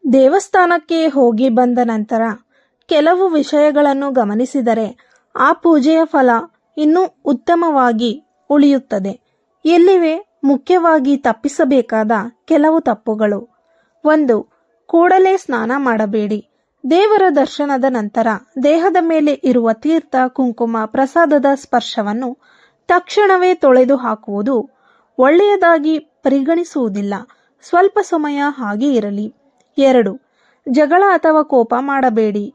ದೇವಸ್ಥಾನಕ್ಕೆ ಹೋಗಿ ಬಂದ ನಂತರ ಕೆಲವು ವಿಷಯಗಳನ್ನು ಗಮನಿಸಿದರೆ ಆ ಪೂಜೆಯ ಫಲ ಇನ್ನೂ ಉತ್ತಮವಾಗಿ ಉಳಿಯುತ್ತದೆ. ಎಲ್ಲಿವೆ ಮುಖ್ಯವಾಗಿ ತಪ್ಪಿಸಬೇಕಾದ ಕೆಲವು ತಪ್ಪುಗಳು. 1. ಕೂಡಲೇ ಸ್ನಾನ ಮಾಡಬೇಡಿ. ದೇವರ ದರ್ಶನದ ನಂತರ ದೇಹದ ಮೇಲೆ ಇರುವ ತೀರ್ಥ, ಕುಂಕುಮ, ಪ್ರಸಾದದ ಸ್ಪರ್ಶವನ್ನು ತಕ್ಷಣವೇ ತೊಳೆದು ಹಾಕುವುದು ಒಳ್ಳೆಯದಾಗಿ ಪರಿಗಣಿಸುವುದಿಲ್ಲ. ಸ್ವಲ್ಪ ಸಮಯ ಹಾಗೆ ಇರಲಿ. 2. ಜಗಳ ಅಥವಾ ಕೋಪ ಮಾಡಬೇಡಿ.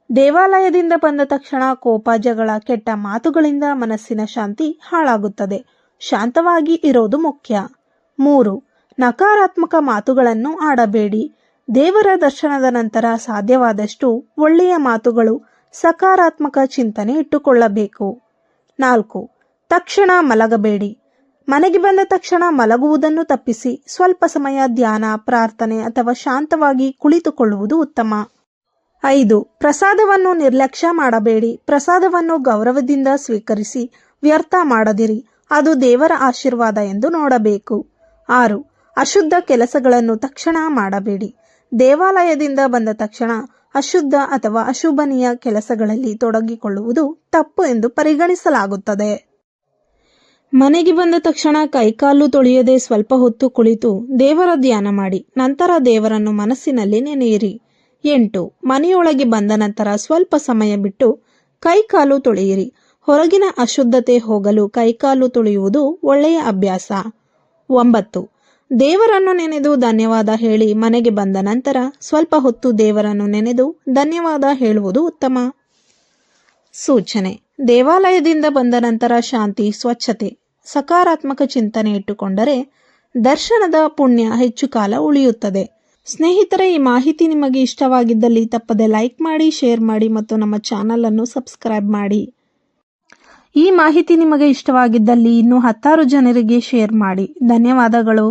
ದೇವಾಲಯದಿಂದ ಬಂದ ತಕ್ಷಣ ಕೋಪ, ಜಗಳ, ಕೆಟ್ಟ ಮಾತುಗಳಿಂದ ಮನಸ್ಸಿನ ಶಾಂತಿ ಹಾಳಾಗುತ್ತದೆ. ಶಾಂತವಾಗಿ ಇರೋದು ಮುಖ್ಯ. 3. ನಕಾರಾತ್ಮಕ ಮಾತುಗಳನ್ನು ಆಡಬೇಡಿ. ದೇವರ ದರ್ಶನದ ನಂತರ ಸಾಧ್ಯವಾದಷ್ಟು ಒಳ್ಳೆಯ ಮಾತುಗಳು, ಸಕಾರಾತ್ಮಕ ಚಿಂತನೆ ಇಟ್ಟುಕೊಳ್ಳಬೇಕು. 4. ತಕ್ಷಣ ಮಲಗಬೇಡಿ. ಮನೆಗೆ ಬಂದ ತಕ್ಷಣ ಮಲಗುವುದನ್ನು ತಪ್ಪಿಸಿ ಸ್ವಲ್ಪ ಸಮಯ ಧ್ಯಾನ, ಪ್ರಾರ್ಥನೆ ಅಥವಾ ಶಾಂತವಾಗಿ ಕುಳಿತುಕೊಳ್ಳುವುದು ಉತ್ತಮ. 5. ಪ್ರಸಾದವನ್ನು ನಿರ್ಲಕ್ಷ್ಯ ಮಾಡಬೇಡಿ. ಪ್ರಸಾದವನ್ನು ಗೌರವದಿಂದ ಸ್ವೀಕರಿಸಿ ವ್ಯರ್ಥ ಮಾಡದಿರಿ. ಅದು ದೇವರ ಆಶೀರ್ವಾದ ಎಂದು ನೋಡಬೇಕು. 6. ಅಶುದ್ಧ ಕೆಲಸಗಳನ್ನು ತಕ್ಷಣ ಮಾಡಬೇಡಿ. ದೇವಾಲಯದಿಂದ ಬಂದ ತಕ್ಷಣ ಅಶುದ್ಧ ಅಥವಾ ಅಶುಭನೀಯ ಕೆಲಸಗಳಲ್ಲಿ ತೊಡಗಿಕೊಳ್ಳುವುದು ತಪ್ಪು ಎಂದು ಪರಿಗಣಿಸಲಾಗುತ್ತದೆ. ಮನೆಗೆ ಬಂದ ತಕ್ಷಣ ಕೈಕಾಲು ತೊಳೆಯದೆ ಸ್ವಲ್ಪ ಹೊತ್ತು ಕುಳಿತು ದೇವರ ಧ್ಯಾನ ಮಾಡಿ ನಂತರ ದೇವರನ್ನು ಮನಸ್ಸಿನಲ್ಲಿ ನೆನೆಯಿರಿ. 8. ಮನೆಯೊಳಗೆ ಬಂದ ನಂತರ ಸ್ವಲ್ಪ ಸಮಯ ಬಿಟ್ಟು ಕೈಕಾಲು ತೊಳೆಯಿರಿ. ಹೊರಗಿನ ಅಶುದ್ಧತೆ ಹೋಗಲು ಕೈಕಾಲು ತೊಳೆಯುವುದು ಒಳ್ಳೆಯ ಅಭ್ಯಾಸ. 9. ದೇವರನ್ನು ನೆನೆದು ಧನ್ಯವಾದ ಹೇಳಿ ಮನೆಗೆ ಬಂದ ನಂತರ ಸ್ವಲ್ಪ ಹೊತ್ತು ದೇವರನ್ನು ನೆನೆದು ಧನ್ಯವಾದ ಹೇಳುವುದು ಉತ್ತಮ. ಸೂಚನೆ: ದೇವಾಲಯದಿಂದ ಬಂದ ನಂತರ ಶಾಂತಿ, ಸ್ವಚ್ಛತೆ, ಸಕಾರಾತ್ಮಕ ಚಿಂತನೆ ಇಟ್ಟುಕೊಂಡರೆ ದರ್ಶನದ ಪುಣ್ಯ ಹೆಚ್ಚು ಕಾಲ ಉಳಿಯುತ್ತದೆ. ಸ್ನೇಹಿತರೆ, ಈ ಮಾಹಿತಿ ನಿಮಗೆ ಇಷ್ಟವಾಗಿದ್ದಲ್ಲಿ ತಪ್ಪದೆ ಲೈಕ್ ಮಾಡಿ, ಶೇರ್ ಮಾಡಿ ಮತ್ತು ನಮ್ಮ ಚಾನಲ್ ಅನ್ನು ಸಬ್ಸ್ಕ್ರೈಬ್ ಮಾಡಿ. ಈ ಮಾಹಿತಿ ನಿಮಗೆ ಇಷ್ಟವಾಗಿದ್ದಲ್ಲಿ ಇನ್ನೂ 10 ಜನರಿಗೆ ಶೇರ್ ಮಾಡಿ. ಧನ್ಯವಾದಗಳು.